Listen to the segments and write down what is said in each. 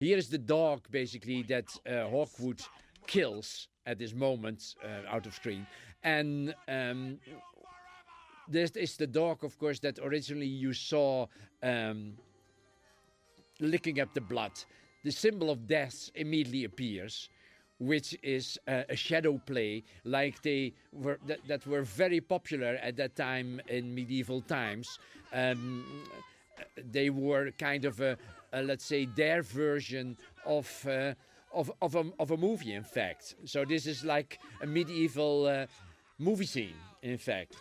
Here is the dog, basically, that Hawkwood kills at this moment out of screen. And this is the dog, of course, that originally you saw licking up the blood. The symbol of death immediately appears, which is a shadow play, like they were that were very popular at that time in medieval times. They were kind of a let's say their version of a movie, in fact. So this is like a medieval movie scene, in fact.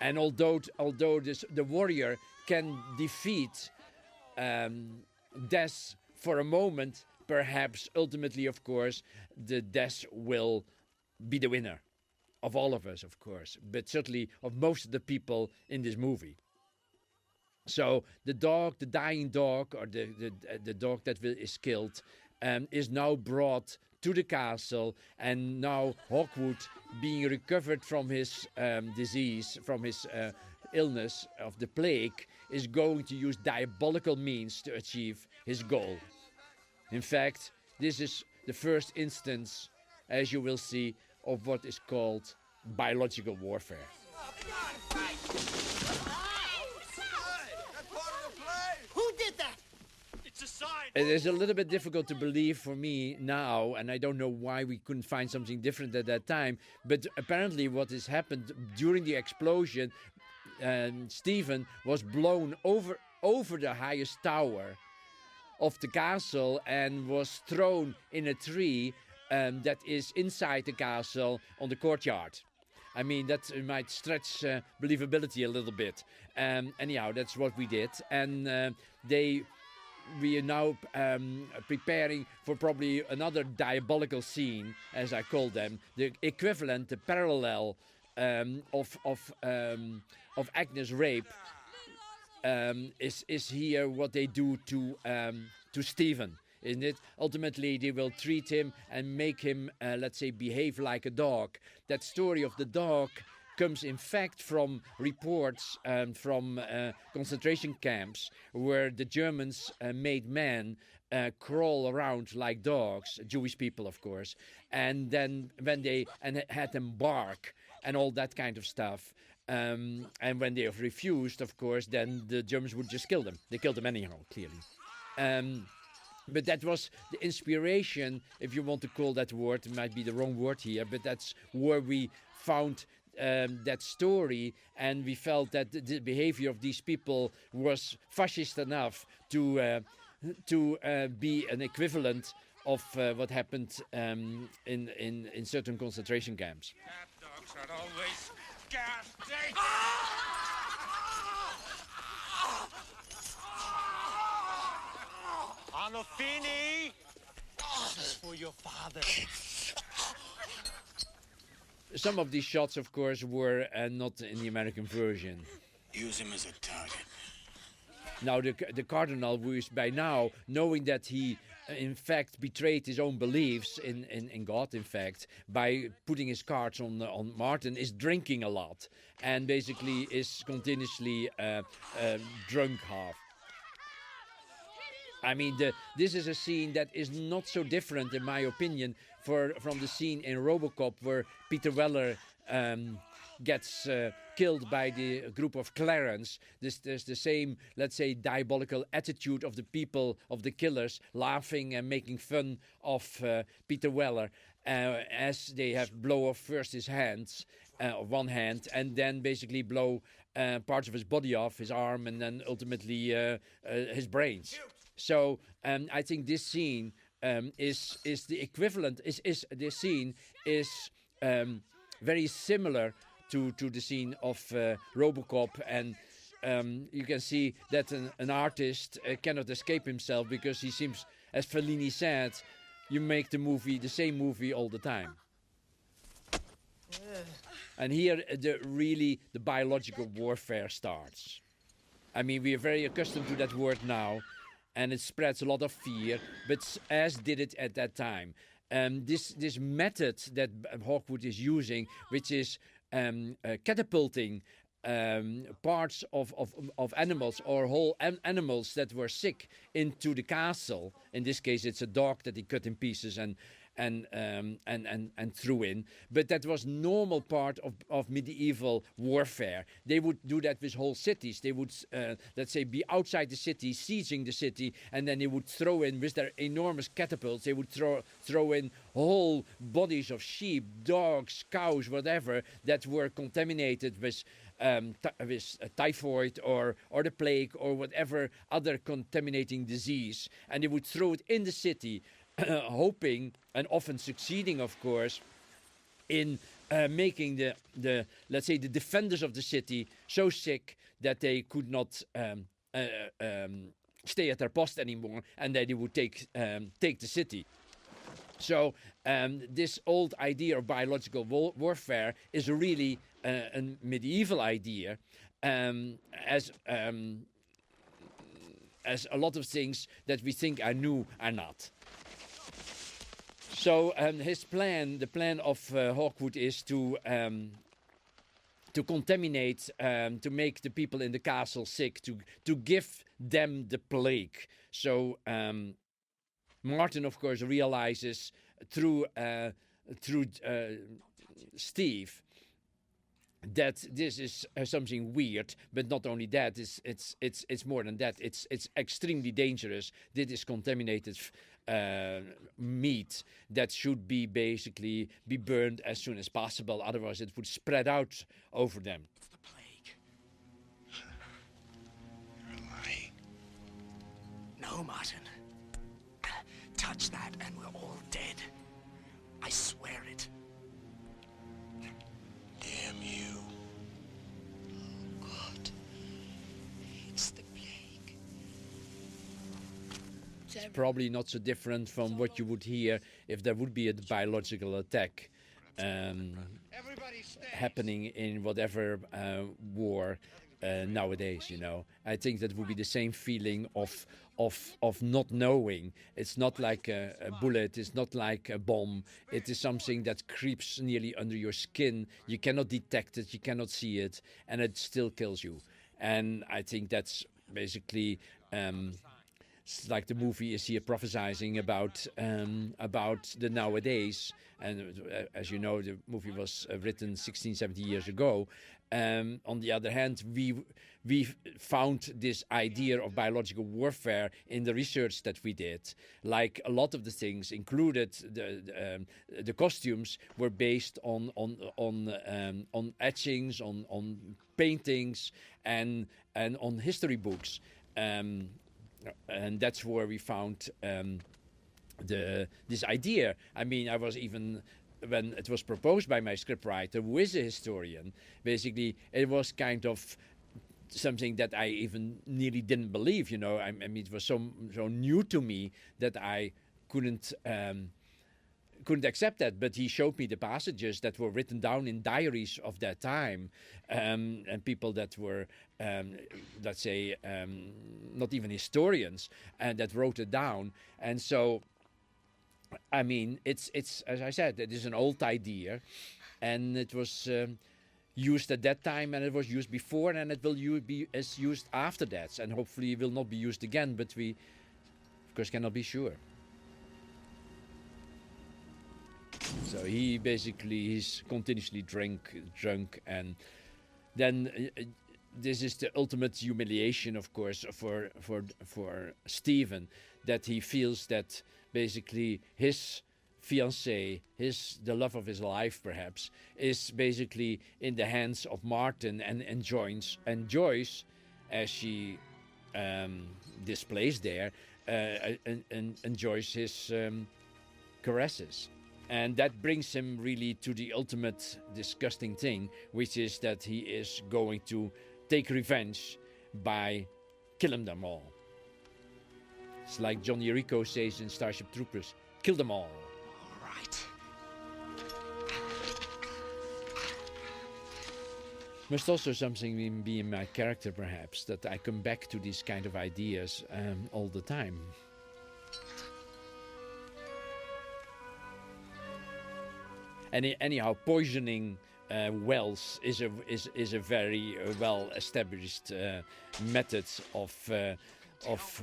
And although the warrior can defeat death for a moment, perhaps ultimately, of course, the death will be the winner of all of us, of course, but certainly of most of the people in this movie. So the dog, the dying dog, or the dog that is killed, is now brought to the castle, and now Hawkwood, being recovered from his disease, from his illness of the plague, is going to use diabolical means to achieve his goal. In fact, this is the first instance, as you will see, of what is called biological warfare. Who did that? It's a sign. It is a little bit difficult to believe for me now, and I don't know why we couldn't find something different at that time, but apparently what has happened during the explosion, Stephen was blown over the highest tower of the castle and was thrown in a tree that is inside the castle on the courtyard. I mean, that might stretch believability a little bit. Anyhow, that's what we did. And we are now preparing for probably another diabolical scene, as I call them, the equivalent, the parallel of Agnes' rape. Is here what they do to Stephen, isn't it? Ultimately, they will treat him and make him, let's say, behave like a dog. That story of the dog comes, in fact, from reports from concentration camps where the Germans made men crawl around like dogs, Jewish people, of course, and then had them bark and all that kind of stuff. And when they have refused, of course, then the Germans would just kill them. They killed them anyhow, clearly. But that was the inspiration, if you want to call that word. It might be the wrong word here, but that's where we found that story, and we felt that the behavior of these people was fascist enough to be an equivalent of what happened in certain concentration camps. Cat dogs are always ghastly. Arnolfini! This is for your father. Some of these shots, of course, were not in the American version. Use him as a target. Now, the cardinal, who is by now, knowing that he, in fact, betrayed his own beliefs in God, in fact, by putting his cards on Martin, is drinking a lot and basically is continuously drunk half. I mean, this is a scene that is not so different, in my opinion, from the scene in RoboCop where Peter Weller gets killed by the group of Clarence. There's the same, let's say, diabolical attitude of the people, of the killers, laughing and making fun of Peter Weller as they have blow off first his hands, one hand, and then basically blow parts of his body off, his arm, and then ultimately his brains. So I think this scene is the equivalent. This scene is very similar to the scene of RoboCop, and you can see that an artist cannot escape himself, because he seems, as Fellini said, you make the same movie all the time. And here the biological warfare starts. I mean, we are very accustomed to that word now, and it spreads a lot of fear, but as did it at that time. This method that Hawkwood is using, which is catapulting parts of animals or whole animals that were sick into the castle. In this case, it's a dog that he cut in pieces and threw in. But that was normal part of medieval warfare. They would do that with whole cities. They would, let's say, be outside the city, sieging the city, and then they would throw in, with their enormous catapults, they would throw in whole bodies of sheep, dogs, cows, whatever, that were contaminated with typhoid or the plague or whatever other contaminating disease. And they would throw it in the city, hoping, and often succeeding, of course, in making the let's say the defenders of the city so sick that they could not stay at their post anymore, and that they would take the city. So this old idea of biological warfare is really a medieval idea, as a lot of things that we think are new are not. So his plan, the plan of Hawkwood, is to contaminate, to make the people in the castle sick, to give them the plague. So Martin, of course, realizes through Steve that this is something weird, but not only that, it's more than that. It's extremely dangerous. This is contaminated meat that should be basically be burned as soon as possible. Otherwise, it would spread out over them. It's the plague. You're lying. No, Martin. Touch that and we're all dead. I swear it. Damn you. God. It's the plague. It's probably not so different from what you would hear if there would be a biological attack happening in whatever war nowadays. You know, I think that would be the same feeling of not knowing. It's not like a bullet. It's not like a bomb. It is something that creeps nearly under your skin. You cannot detect it. You cannot see it, and it still kills you. And I think that's basically. It's like the movie is here prophesying about the nowadays, and as you know, the movie was written 16, 70 years ago. On the other hand, we found this idea of biological warfare in the research that we did. Like a lot of the things included, the costumes were based on etchings, on paintings, and on history books. And that's where we found this idea. I mean, I was even, when it was proposed by my scriptwriter, who is a historian, basically it was kind of something that I even nearly didn't believe. You know, I mean, it was so new to me that I couldn't accept that. But he showed me the passages that were written down in diaries of that time, and people that were, let's say, not even historians, and that wrote it down. And so, I mean, it's as I said, it is an old idea, and it was used at that time, and it was used before, and it will be used after that, and hopefully will not be used again. But we, of course, cannot be sure. So he basically is continuously drunk, and then this is the ultimate humiliation, of course, for Stephen, that he feels that basically his fiancée, the love of his life, perhaps, is basically in the hands of Martin, and Joyce, as she displays there, enjoys his caresses. And that brings him really to the ultimate disgusting thing, which is that he is going to take revenge by killing them all. It's like Johnny Rico says in Starship Troopers, kill them all. All right. Must also something be in my character, perhaps, that I come back to these kind of ideas all the time. And anyhow, poisoning wells is a very well established method of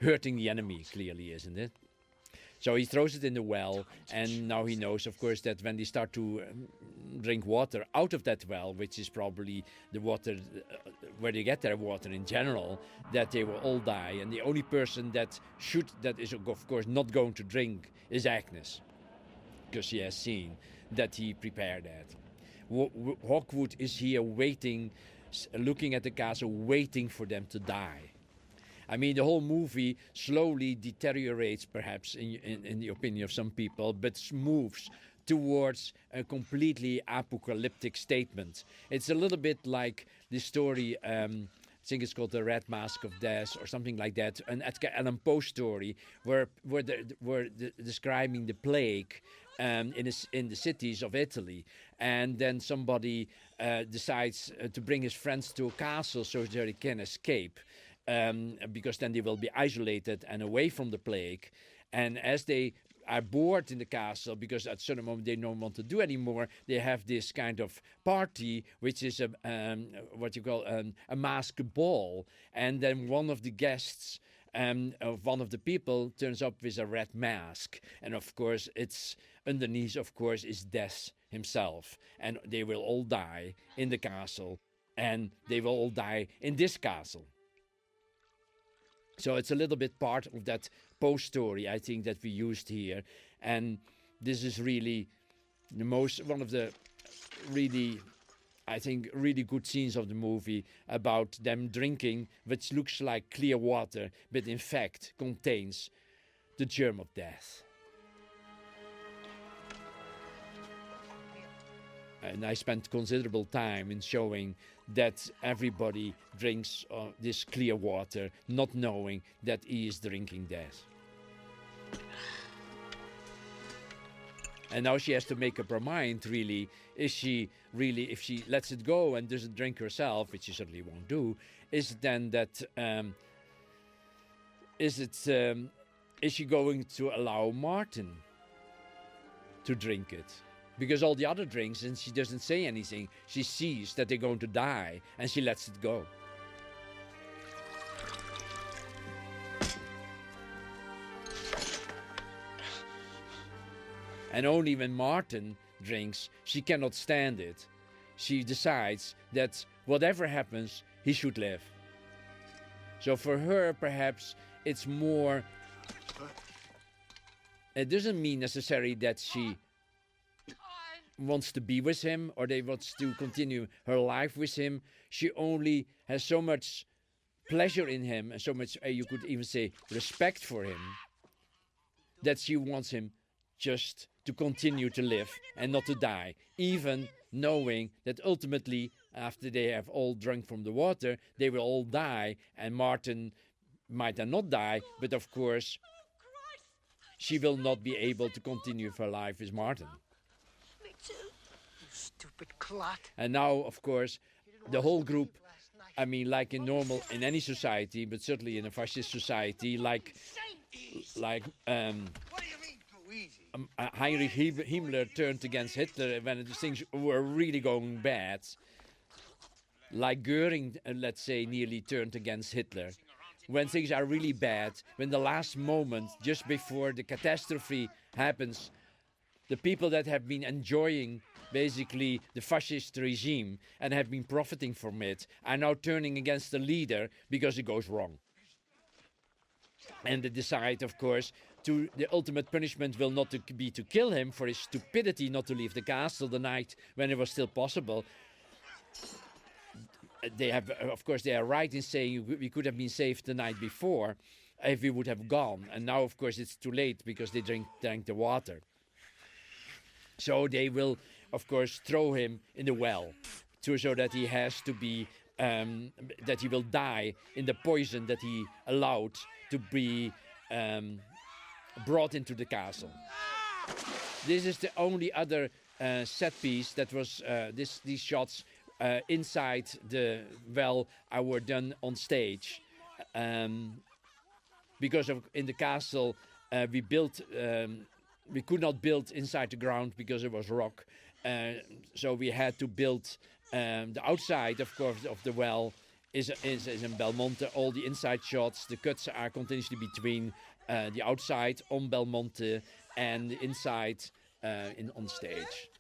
hurting the enemy. Clearly, isn't it? So he throws it in the well, and now he knows, of course, that when they start to drink water out of that well, which is probably the water where they get their water in general, that they will all die. And the only person that is, of course, not going to drink is Agnes, because she has seen that he prepared that. Hawkwood is here waiting, looking at the castle, waiting for them to die. I mean, the whole movie slowly deteriorates, perhaps, in the opinion of some people, but moves towards a completely apocalyptic statement. It's a little bit like the story, I think it's called The Red Mask of Death or something like that, an Edgar Allan Poe story where describing the plague in the cities of Italy. And then somebody decides to bring his friends to a castle so that they can escape. Because then they will be isolated and away from the plague. And as they are bored in the castle, because at a certain moment they don't want to do anymore, they have this kind of party, which is a masked ball. And then one of the guests, one of the people, turns up with a red mask. And of course, it's underneath, of course, is Death himself. And they will all die in the castle. And they will all die in this castle. So it's a little bit part of that Poe story, I think, that we used here. And this is really one of the really, I think, really good scenes of the movie about them drinking, which looks like clear water, but in fact contains the germ of death. And I spent considerable time in showing that everybody drinks this clear water, not knowing that he is drinking death. And now she has to make up her mind, really, if she lets it go and doesn't drink herself, which she certainly won't do, is she going to allow Martin to drink it? Because all the other drinks, and she doesn't say anything, she sees that they're going to die, and she lets it go. And only when Martin drinks, she cannot stand it. She decides that whatever happens, he should live. So for her, perhaps, it's more... It doesn't mean necessarily that she wants to be with him or they wants to continue her life with him. She only has so much pleasure in him and so much, you could even say, respect for him, that she wants him just to continue to live and not to die, even knowing that ultimately, after they have all drunk from the water, they will all die, and Martin might then not die, but of course she will not be able to continue her life with Martin. Me too. You stupid clot. And now, of course, the whole group, I mean, like in any society, but certainly in a fascist society, like What do you mean too easy? Heinrich Himmler turned against Hitler when things were really going bad. Like Goering, let's say, nearly turned against Hitler. When things are really bad, when the last moment, just before the catastrophe happens, the people that have been enjoying basically the fascist regime and have been profiting from it are now turning against the leader because it goes wrong. And they decide, of course, the ultimate punishment will not be to kill him for his stupidity not to leave the castle the night when it was still possible. They have, of course, they are right in saying we could have been saved the night before if we would have gone. And now, of course, it's too late because they drank the water. So they will, of course, throw him in the well so that he has to be, that he will die in the poison that he allowed to be brought into the castle. This is the only other set piece that was, these shots inside the well were done on stage. Because in the castle we could not build inside the ground because it was rock, So we had to build the outside, of course, of the well is in Belmonte. All the inside shots, the cuts are continuously between the outside on Belmonte and the inside on stage.